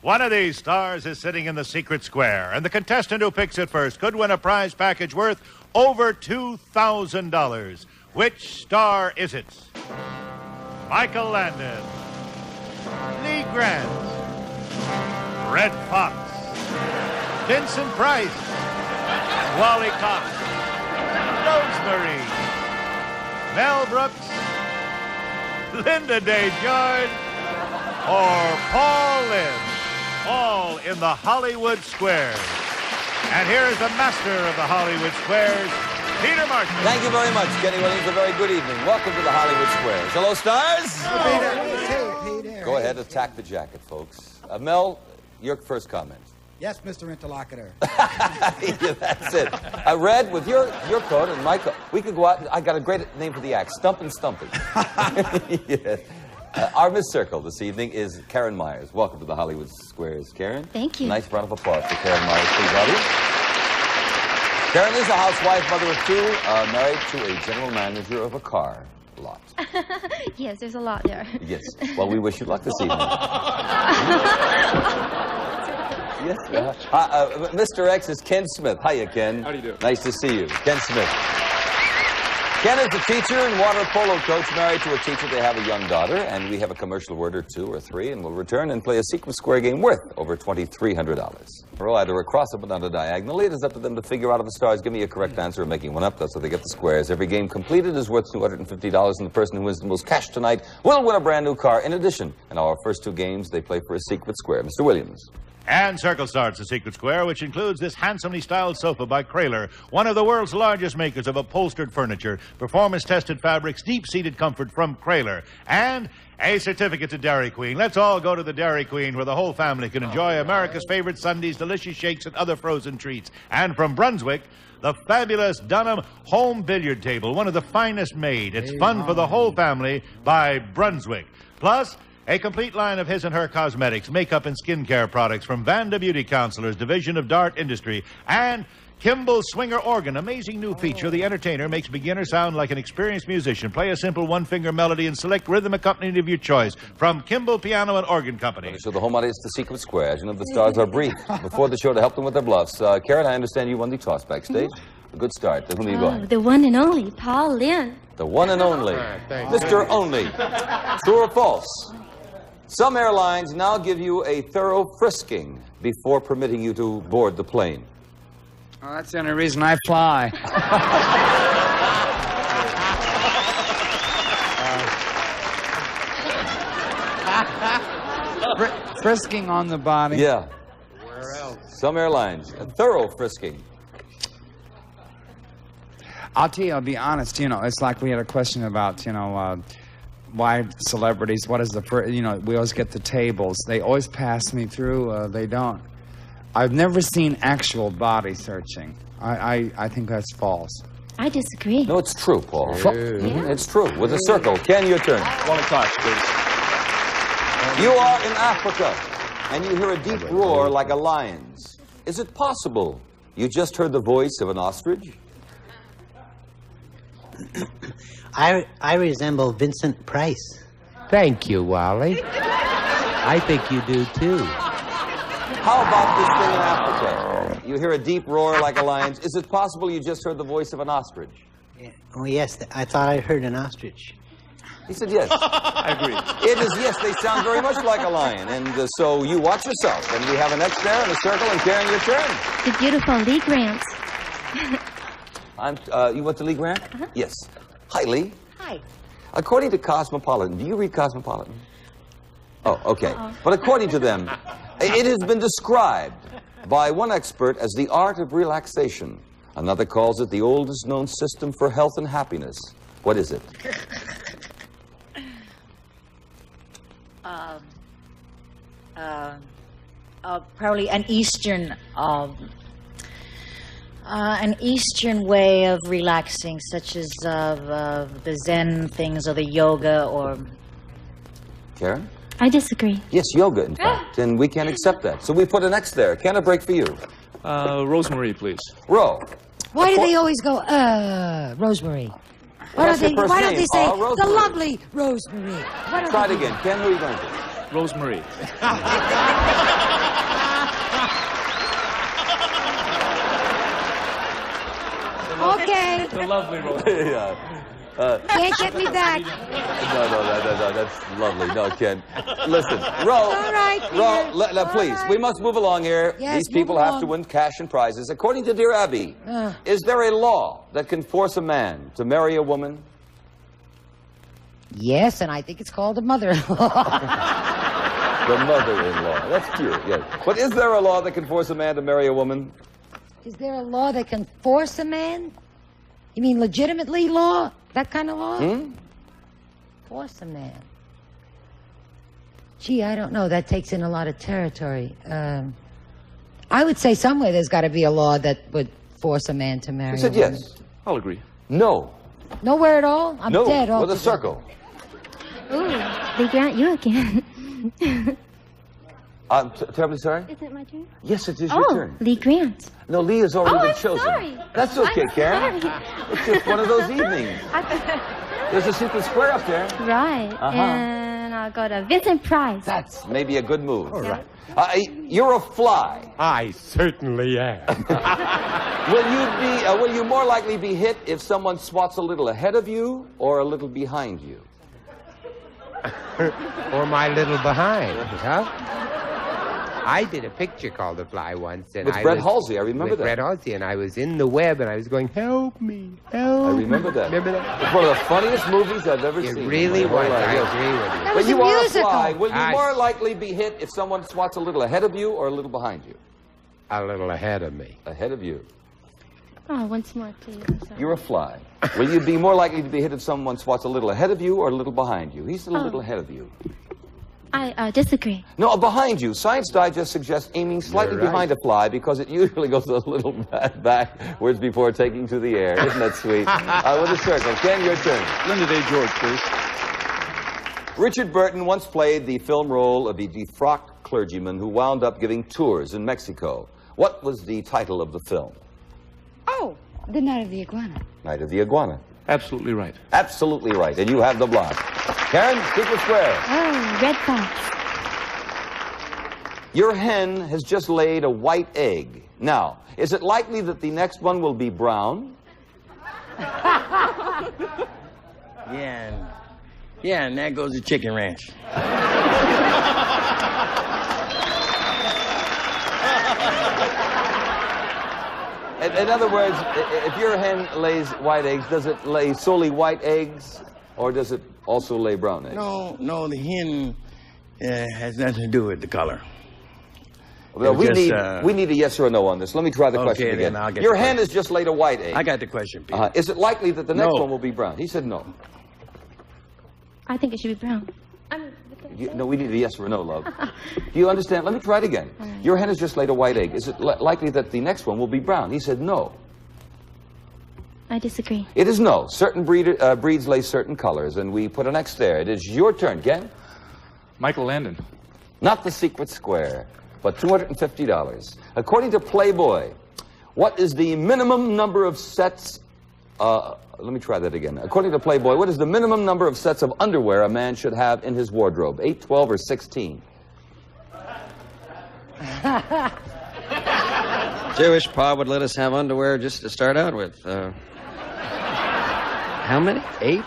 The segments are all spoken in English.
One of these stars is sitting in the secret square, and the contestant who picks it first could win a prize package worth over $2,000. Which star is it? Michael Landon, Lee Grant, Red Fox, Vincent Price, Wally Cox, Rosemary, Mel Brooks, Lynda Day George, or Paul Lynde, all in the Hollywood Squares. And here is the master of the Hollywood Squares, Peter Martin. Thank you very much, Kenny Williams. A very good evening. Welcome to the Hollywood Squares. Hello, stars. Hey, Peter. Go ahead, attack the jacket, folks. Mel, your first comment. Yes, Mr. Interlocutor. Yeah, that's it. Red, with your coat and my coat, we could go out. I got a great name for the act, Stumpin' Stumpy. Yes. Our Miss Circle this evening is Karen Myers. Welcome to the Hollywood Squares, Karen. Thank you. Nice round of applause for Karen Myers, please, audience. Karen is a housewife, mother of two, married to a general manager of a car lot. Yes, there's a lot there. Yes. Well, we wish you luck this evening. Yes. Mr. X is Ken Smith. Hiya, Ken. How do you do? Nice to see you. Ken Smith. Ken is a teacher and water polo coach, married to a teacher. They have a young daughter, and we have a commercial word or two or three, and we'll return and play a sequence square game worth over $2,300. Roll either across but not a diagonally. It is up to them to figure out if the stars give me a correct answer or making one up. That's how they get the squares. Every game completed is worth $250, and the person who wins the most cash tonight will win a brand new car. In addition, in our first two games, they play for a secret square. Mr. Williams. And Circle starts the secret square, which includes this handsomely styled sofa by Kraler, one of the world's largest makers of upholstered furniture, performance-tested fabrics, deep-seated comfort from Kraler, and a certificate to Dairy Queen. Let's all go to the Dairy Queen, where the whole family can enjoy America's favorite sundaes, delicious shakes, and other frozen treats. And from Brunswick, the fabulous Dunham home billiard table, one of the finest made. It's fun for the whole family by Brunswick. Plus, a complete line of his and her cosmetics, makeup, and skincare products from Vanda Beauty Counselors, division of Dart Industry, and Kimball's Swinger Organ, amazing new feature. The entertainer makes beginner sound like an experienced musician. Play a simple one-finger melody and select rhythm accompaniment of your choice from Kimball Piano and Organ Company. So the home audience, the secret square. As you know, the stars are briefed before the show to help them with their bluffs. Karen, I understand you won the toss backstage. A good start. To whom are you going? The one and only Paul Lynde. The one and only. Mr. Only. True or false? Some airlines now give you a thorough frisking before permitting you to board the plane. Well, that's the only reason I fly. Frisking on the body. Yeah. Where else? Some airlines, a thorough frisking. I'll tell you, I'll be honest, it's like we had a question about, why celebrities, what is the first, we always get the tables. They always pass me through, they don't. I've never seen actual body searching. I think that's false. I disagree. No, it's true, Paul. Yeah. It's true. With a circle. Ken, your turn. One touch, please. You are in Africa, and you hear a deep roar like a lion's. Is it possible you just heard the voice of an ostrich? I resemble Vincent Price. Thank you, Wally. I think you do, too. How about this thing in Africa? You hear a deep roar like a lion's. Is it possible you just heard the voice of an ostrich? Yeah. Oh, yes. I thought I heard an ostrich. He said yes. I agree. It is yes. They sound very much like a lion. And so you watch yourself. And we have an X there and a circle. And Karen, your turn. The beautiful Lee Grant. You went to Lee Grant? Yes. Hi, Lee. Hi. According to Cosmopolitan, do you read Cosmopolitan? Oh, okay. But according to them, it has been described by one expert as the art of relaxation. Another calls it the oldest known system for health and happiness. What is it? Probably an Eastern way of relaxing, such as the Zen things or the yoga or... Karen? I disagree. Yes, yoga, in fact. And we can't accept that. So we put an X there. Can I break for you? Rosemary, please. Ro. Why do they always go, Rosemary? Why don't they say, the Rosemary. lovely Rosemary? Try it again. Ken, who are you going to? Rosemary. Okay. The lovely Rosemary. Yeah. Can't get me back. No, that's lovely. No, Ken. Listen, Ro. All right, Peter. Ro, please, we must move along here. Yes, These people move have along. to win cash and prizes. According to Dear Abby, is there a law that can force a man to marry a woman? Yes, and I think it's called a mother-in-law. The mother-in-law. That's cute, yes. But is there a law that can force a man to marry a woman? Is there a law that can force a man? You mean legitimately law? That kind of law? Force a man. Gee, I don't know. That takes in a lot of territory. I would say somewhere there's got to be a law that would force a man to marry He said a woman. yes. I'll agree. No. Nowhere at all? I'm No, dead with a altogether. circle. Ooh, Lee Grant, you again. I'm terribly sorry? Isn't it my turn? Yes, it is your Oh, turn. Lee Grant. No, Lee has already Oh, been I'm chosen. sorry. That's okay, I'm Karen. sorry. It's just one of those evenings. There's a secret square up there. Right. Uh-huh. And I'll go to Vincent Price. That's maybe a good move. All right. You're a fly. I certainly am. Will you more likely be hit if someone swats a little ahead of you or a little behind you? Or my little behind, huh? I did a picture called The Fly once. And With I Brett was, Halsey, I remember with that. Brett Halsey, and I was in the web, and I was going, help me, help I remember that. Remember that? It's one of the funniest movies I've ever It seen. really in my was. whole life, I yes. agree with you. That But was you a are a musical. fly. Will you I- more likely be hit if someone swats a little ahead of you or a little behind you? A little ahead of me. Ahead of you. Oh, once more, please. I'm sorry. You're a fly. Will you be more likely to be hit if someone swats a little ahead of you or a little behind you? He's a little ahead of you. I disagree. No, behind you. Science Digest suggests aiming slightly You're right. behind a fly because it usually goes a little backwards before taking to the air. Isn't that sweet? With a circle. Ken, your turn. Lynda Day George, please. Richard Burton once played the film role of a defrocked clergyman who wound up giving tours in Mexico. What was the title of the film? Oh, The Night of the Iguana. Night of the Iguana. Absolutely right. Absolutely right. And you have the block. Karen, secret square. Oh, Red Fox. Your hen has just laid a white egg. Now, is it likely that the next one will be brown? Yeah, and there goes the chicken ranch. In other words, if your hen lays white eggs, does it lay solely white eggs, or does it also lay brown eggs? No, the hen has nothing to do with the color. Well, we Just, need a yes or a no on this. Let me try the question Okay, again. then I'll get Your the hen question. has just laid a white egg. I got the question, Peter. Is it likely that the next No. one will be brown? He said no. I think it should be brown. No, we need a yes or a no, love. Do you understand? Let me try it again. Your hen has just laid a white egg. Is it likely that the next one will be brown? He said no. I disagree. It is no. Certain breeds lay certain colors, and we put an X there. It is your turn, Ken. Michael Landon. Not the secret square, but $250. According to Playboy, what is the minimum number of sets... let me try that again. According to Playboy, what is the minimum number of sets of underwear a man should have in his wardrobe? 8, 12, or 16? Jewish Pa would let us have underwear just to start out with. How many? 8?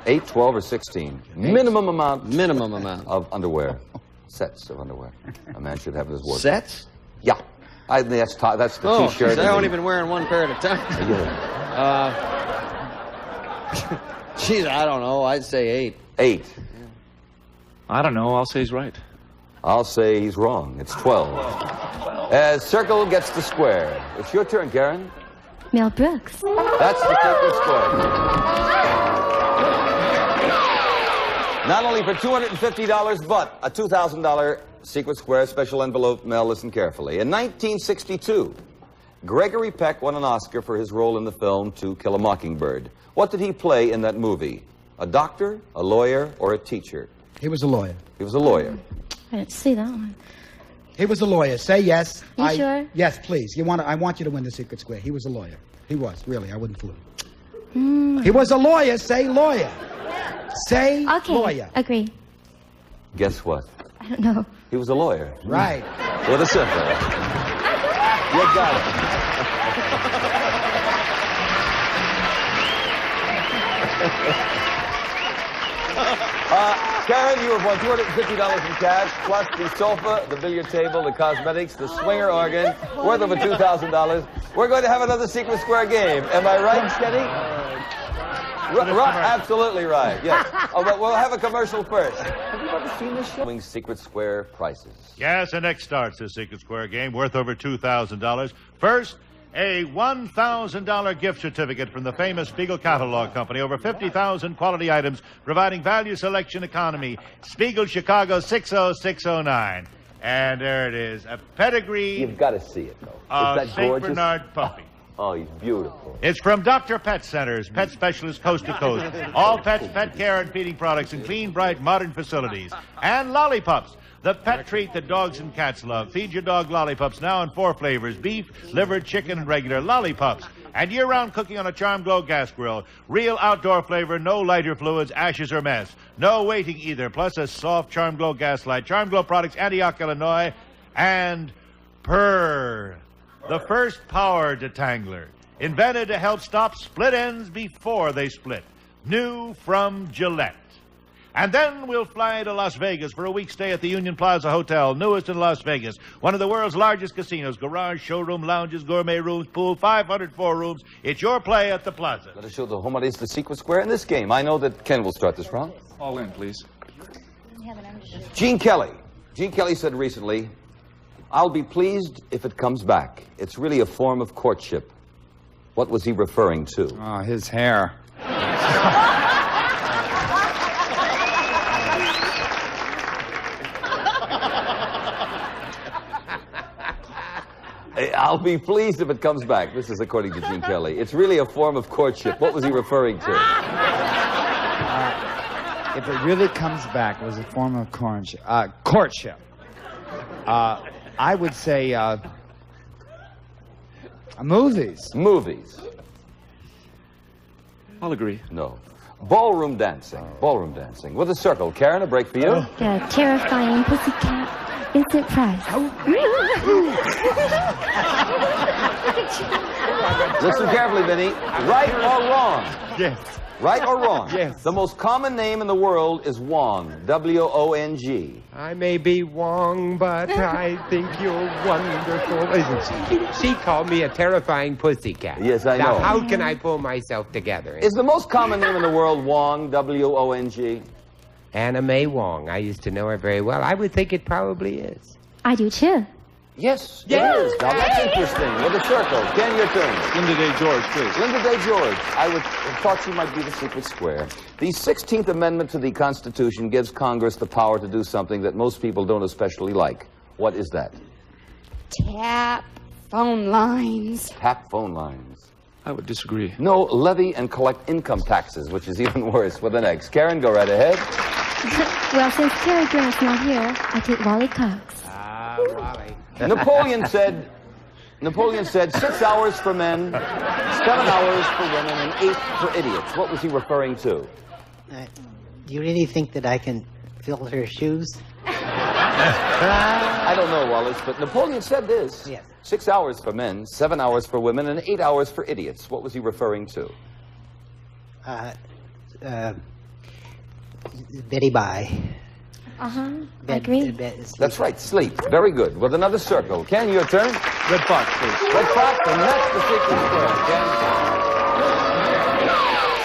8, 12, or 16. Minimum amount Minimum amount. of underwear. Sets of underwear a man should have in his wardrobe. Sets? Yeah. I think that's the Oh, T-shirt. I've only been wearing one pair at a time. Geez, I don't know. I'd say 8. 8. I don't know. I'll say he's right. I'll say he's wrong. It's 12. Circle gets the square. It's your turn, Karen. Mel Brooks. That's the secret square. Not only for $250, but a $2,000 secret square special envelope. Mel, listen carefully. In 1962, Gregory Peck won an Oscar for his role in the film To Kill a Mockingbird. What did he play in that movie? A doctor, a lawyer, or a teacher? He was a lawyer. He was a lawyer. I didn't see that one. He was a lawyer. Say yes. You sure? Yes, please. I want you to win the secret square. He was a lawyer. He was, really. I wouldn't fool you. He was a lawyer. Say lawyer. Say Okay. lawyer. Agree. Guess what? I don't know. He was a lawyer. Right. With a circle. You got it. Karen, you have won $250 in cash, plus the sofa, the billiard table, the cosmetics, the swinger organ, worth over $2,000. We're going to have another Secret Square game. Am I right, Kenny? Absolutely right, yes. Oh, but we'll have a commercial first. Have you ever seen this show? Secret Square prices. Yes, and next starts the Secret Square game worth over $2,000. First, a $1,000 gift certificate from the famous Spiegel Catalog Company. Over 50,000 quality items providing value selection economy. Spiegel Chicago 60609. And there it is. A pedigree. You've got to see it, though. Of Is that St. gorgeous? Bernard puppy. Oh, he's beautiful. It's from Dr. Pet Centers, pet specialists coast to coast. All pets, pet care, and feeding products in clean, bright, modern facilities. And lollipops, the pet treat that dogs and cats love. Feed your dog lollipops now in 4 flavors: beef, liver, chicken, and regular lollipops. And year-round cooking on a Charm Glow gas grill. Real outdoor flavor, no lighter fluids, ashes, or mess. No waiting either, plus a soft Charm Glow gas light. Charm Glow products, Antioch, Illinois, and Purr. The first power detangler, invented to help stop split ends before they split. New from Gillette. And then we'll fly to Las Vegas for a week stay at the Union Plaza Hotel, newest in Las Vegas. One of the world's largest casinos. Garage, showroom, lounges, gourmet rooms, pool, 504 rooms. It's your play at the Plaza. Let us show the home audience the Secret Square in this game. I know that Ken will start this round. All in, please. Gene Kelly. Gene Kelly said recently, "I'll be pleased if it comes back. It's really a form of courtship." What was he referring to? Oh, his hair. I'll be pleased if it comes back. This is according to Gene Kelly. It's really a form of courtship. What was he referring to? If it really comes back, it was a form of courtship. I would say movies. Movies. I'll agree. No. Ballroom dancing. Ballroom dancing. With a circle. Karen, a break for you. The terrifying pussycat, Vincent Price. Listen carefully, Vinny. Right or wrong? Yes. Right or wrong? Yes. The most common name in the world is Wong. W-O-N-G. I may be Wong, but I think you're wonderful, isn't she? She called me a terrifying pussycat. Yes, I now, know. how can I pull myself together? Is the most common name in the world Wong? W-O-N-G. Anna Mae Wong. I used to know her very well. I would think it probably is. I do too. Yes, it is. Now, that's interesting. With a circle. Ken, your turn. Lynda Day George, please. Lynda Day George. I thought she might be the Secret Square. The 16th Amendment to the Constitution gives Congress the power to do something that most people don't especially like. What is that? Tap phone lines. Tap phone lines. I would disagree. No, levy and collect income taxes, which is even worse, with an X. Karen, go right ahead. Well, since Terry Grant's not here, I take Wally Cox. Wally. Napoleon said 6 hours for men, 7 hours for women, and 8 for idiots. What was he referring to? Do you really think that I can fill her shoes? I don't know, Wallace, but Napoleon said this. Yes. 6 hours for men, 7 hours for women, and 8 hours for idiots. What was he referring to? Betty Bye. Uh-huh. I agree. That's right, sleep. Very good. With another circle. Ken, your turn. Red Fox, please. Red Fox, and that's the Secret Square. Ken.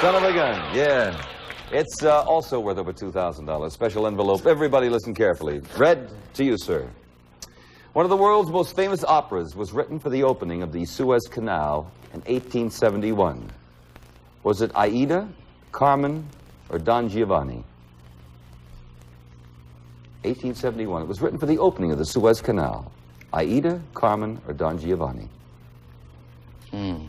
Son of a gun. Yeah. It's also worth over $2,000. Special envelope. Everybody listen carefully. Red, to you, sir. One of the world's most famous operas was written for the opening of the Suez Canal in 1871. Was it Aida, Carmen, or Don Giovanni? 1871. It was written for the opening of the Suez Canal. Aida, Carmen, or Don Giovanni? Could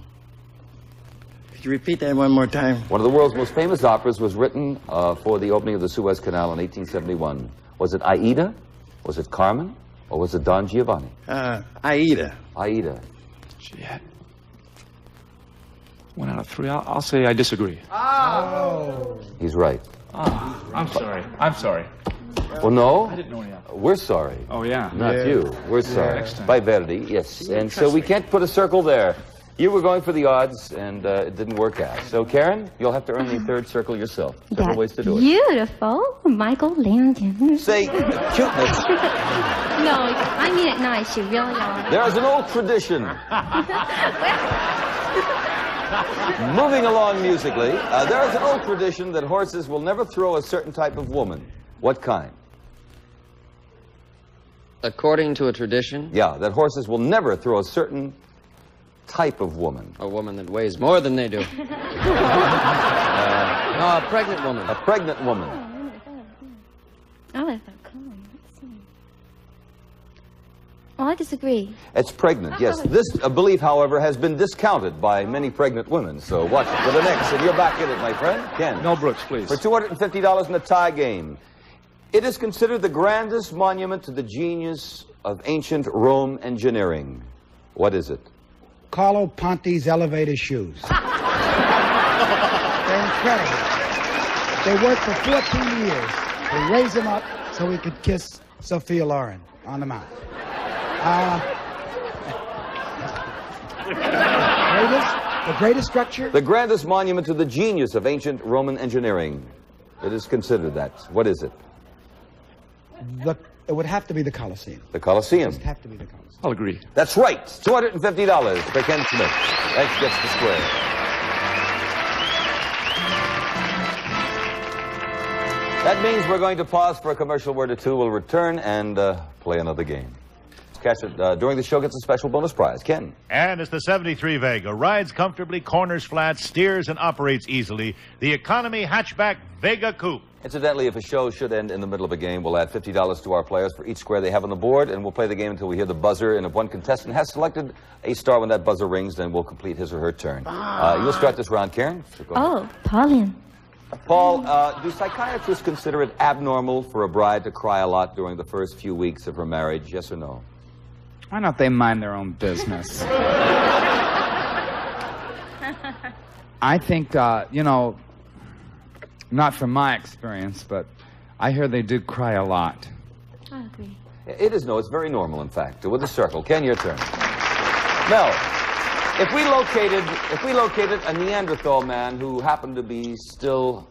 you repeat that one more time? One of the world's most famous operas was written for the opening of the Suez Canal in 1871. Was it Aida? Was it Carmen? Or was it Don Giovanni? Aida. Aida. She had 1 out of 3. I'll say I disagree. He's right. I'm sorry. I'm sorry. Well, no. I didn't know any of that. We're sorry. Oh, yeah. Not you. We're sorry. Next time. By Verdi, yes. And so we can't put a circle there. You were going for the odds, and it didn't work out. So, Karen, you'll have to earn the third circle yourself. Several ways to do it. Beautiful. Michael Landon. Say cuteness. No, I mean it nice. You really are. There is an old tradition. Moving along musically, there is an old tradition that horses will never throw a certain type of woman. What kind? According to a tradition? Yeah, that horses will never throw a certain type of woman. A woman that weighs more than they do. No, a pregnant woman. A pregnant woman. Oh, I thought, let's see. Well, I disagree. It's pregnant, yes. This belief, however, has been discounted by many pregnant women. So watch it for the next, and you're back in it, my friend. Ken. No Brooks, please. For $250 in a tie game. It is considered the grandest monument to the genius of ancient Rome engineering. What is it? Carlo Ponti's elevator shoes. They're incredible. They worked for 14 years. They raised him up so he could kiss Sophia Loren on the mouth. The greatest structure? The grandest monument to the genius of ancient Roman engineering. It is considered that. What is it? It would have to be the Colosseum. The Colosseum. It would have to be the Colosseum. I'll agree. That's right. $250 for Ken Smith. That gets the square. That means we're going to pause for a commercial word or two. We'll return and play another game. Catch it during the show, gets a special bonus prize. Ken. And it's the 73 Vega. Rides comfortably, corners flat, steers and operates easily. The economy hatchback Vega Coupe. Incidentally, if a show should end in the middle of a game, we'll add $50 to our players for each square they have on the board, and we'll play the game until we hear the buzzer. And if one contestant has selected a star when that buzzer rings, then we'll complete his or her turn. You'll start this round, Karen. So go ahead. Oh, Pauline. Paul, do psychiatrists consider it abnormal for a bride to cry a lot during the first few weeks of her marriage? Yes or no? Why don't they mind their own business? I think, you know, not from my experience, but I hear they do cry a lot. I agree. It is, no, it's very normal, in fact. With the circle. Ken, your turn. Mel, if we located a Neanderthal man who happened to be still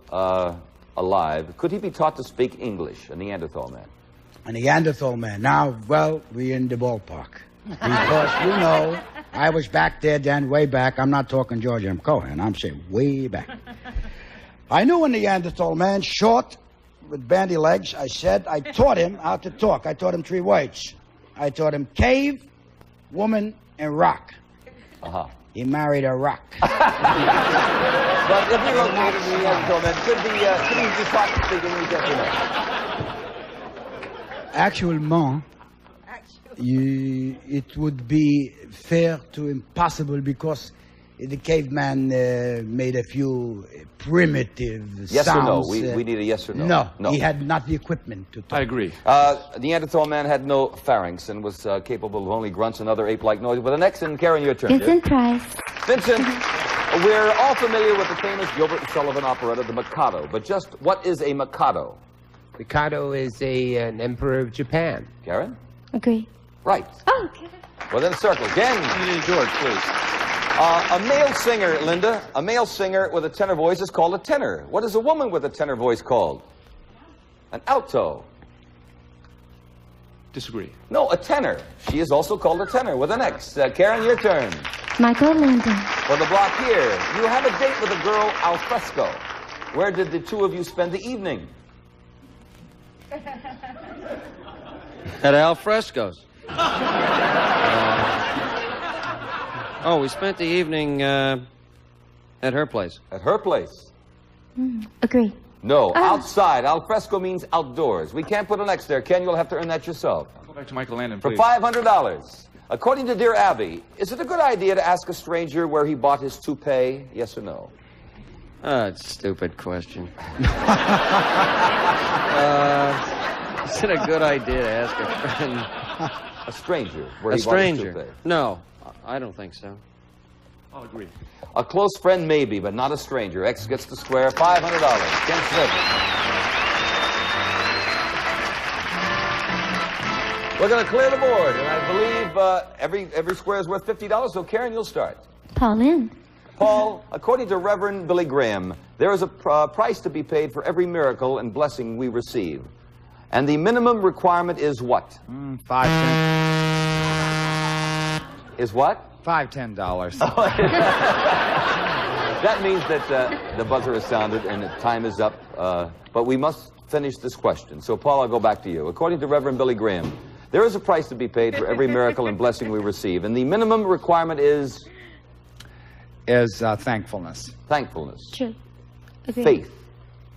alive, could he be taught to speak English, a Neanderthal man? A Neanderthal man. Now, well, we're in the ballpark. Because, you know, I was back there then, way back. I'm not talking George M. Cohan. I'm saying way back. I knew a Neanderthal man, short, with bandy legs. I taught him how to talk. I taught him 3 words. I taught him cave, woman, and rock. He married a rock. But if we located a Neanderthal man, could he be taught to speak English, yes or no? Actuellement, it would be fair to impossible because the caveman made a few primitive yes sounds. Yes or no? We need a yes or no. No, he had not the equipment to talk. I agree. The Neanderthal man had no pharynx and was capable of only grunts and other ape-like noises. But the next, and Karen, your turn. Vincent Price. Vincent, we're all familiar with the famous Gilbert and Sullivan operetta, The Mikado. But just what is a Mikado? Mikado is an emperor of Japan. Karen? Agree. Right. Oh, okay. Well, then circle. Again. George, please. A male singer, Lynda, a male singer with a tenor voice is called a tenor. What is a woman with a tenor voice called? An alto. Disagree. No, a tenor. She is also called a tenor with an X. Karen, your turn. Michael Landon. For the block here, you had a date with a girl al fresco. Where did the two of you spend the evening? At Al Fresco's. Oh, we spent the evening at her place. At her place? Agree. No, outside. Al fresco means outdoors. We can't put an X there. Ken, you'll have to earn that yourself. Go back to Michael Landon, For please. $500. According to Dear Abby, is it a good idea to ask a stranger where he bought his toupee? Yes or no? It's a stupid question. Is it a good idea to ask a friend? A stranger where A he bought his stranger? toupee? No, I don't think so. I'll agree. A close friend, maybe, but not a stranger. X gets the square. $500. Ken Smith. We're going to clear the board, and I believe every square is worth $50, so Karen, you'll start. Paul Lynde. Paul, according to Reverend Billy Graham, there is a price to be paid for every miracle and blessing we receive. And the minimum requirement is what? $5, $10. Is what? $5, $10. That means that the buzzer is sounded and the time is up, but we must finish this question. So, Paul, I'll go back to you. According to Reverend Billy Graham, there is a price to be paid for every miracle and blessing we receive, and the minimum requirement is thankfulness. Thankfulness. True. Agreed. Faith,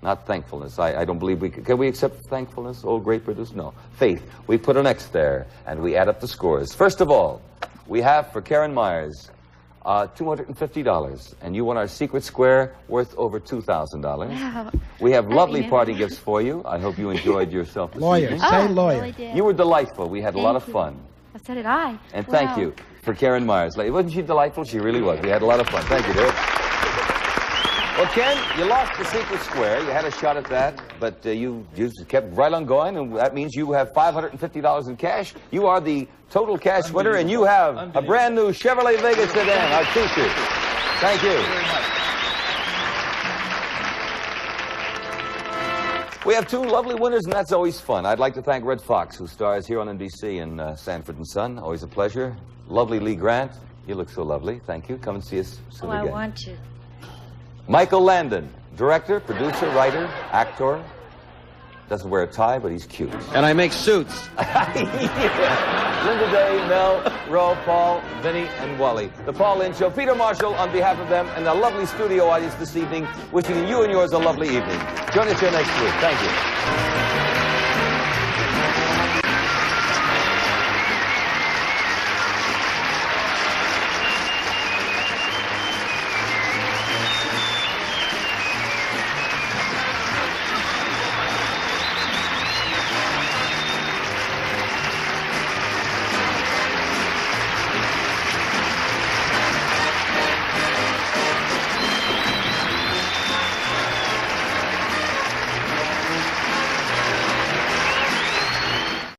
not thankfulness. I don't believe we can we accept thankfulness, old great British? No. Faith. We put an X there, and we add up the scores. First of all, we have for Karen Myers $250, and you won our secret square worth over $2,000. Wow. We have lovely party gifts for you. I hope you enjoyed yourself this Lawyer, evening. say lawyer. Really did. You were delightful. We had a lot of Thank you. fun. So did I. And Wow. thank you for Karen Myers. Wasn't she delightful? She really was. We had a lot of fun. Thank you, dear. Well, Ken, you lost the secret square. You had a shot at that, but you just kept right on going, and that means you have $550 in cash. You are the total cash winner, and you have a brand new Chevrolet Vega sedan, our T-shirt. Thank you. We have two lovely winners, and that's always fun. I'd like to thank Red Foxx, who stars here on NBC in Sanford and Son. Always a pleasure. Lovely Lee Grant. You look so lovely. Thank you. Come and see us soon Oh, I again. want to. Michael Landon, director, producer, writer, actor. Doesn't wear a tie, but he's cute. And I make suits. Lynda Day, Mel, Ro, Paul, Vinny, and Wally. The Paul Lynde Show. Peter Marshall, on behalf of them and the lovely studio audience this evening, wishing you and yours a lovely evening. Join us here next week. Thank you.